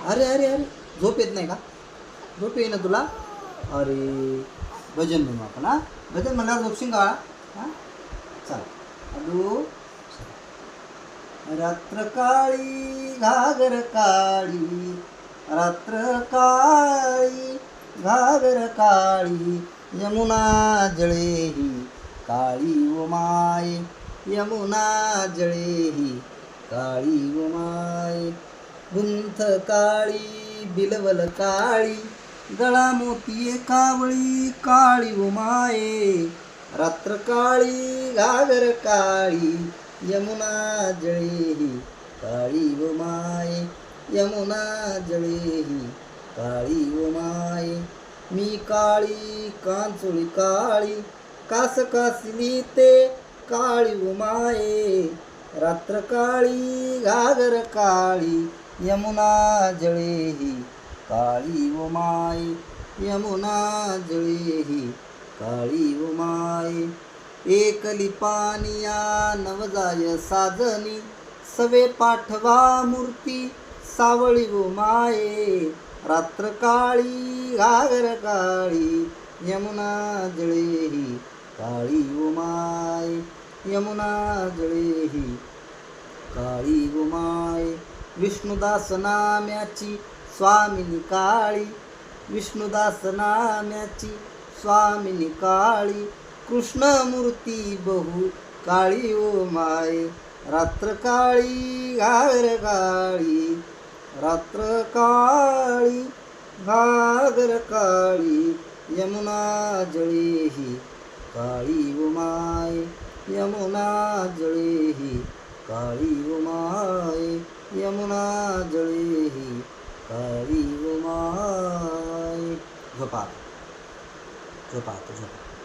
अरे अरे अरे झोप येत नाही का? झोप येईना तुला? अरे भजन म्हणू आपण हा. भजन म्हणल्यावर झोपशील का? हां चला. हॅलो. रात्र काळी घागर काळी, रात्र काळी घागर काळी, यमुना जळेही काळी ओ माय, यमुना जळेही काळी ओ माय. गुंथ काळी बिलवल काळी, गळा मोती कावळी काळी ओ माये. रात्र काळी घागर काळी, यमुना जळेही काळी ओ माये, यमुना जळेही काळी ओ माये. मी काळी कांचुळी काळी, कास कासली ते काळी ओ माये. रात्र काळी घागर काळी, यमुना जळेही काळी ओ माये, यमुना जळेही काळी ओ माये. एकली पानिया नवजाय साजनी, सवे पाठवा मूर्ती सावळी ओ माये. रात्र काळी घागर काळी, यमुना जळेही काळी ओ माय, यमुना जळेही काळी ओ माय. विष्णुदास नाम्याची स्वामिनी काळी, विष्णुदास नाम्याची स्वामिनी काळी, कृष्णमूर्ती बहु काळी ओ माय. रात्र काळी घागर काळी, रात्र काळी घागर काळी, यमुना जळेही काळी ओ माय, यमुना जळेही काळी ओ माय, यमुना जळेही काळी ओ माय. झोपा झोपा झोपा.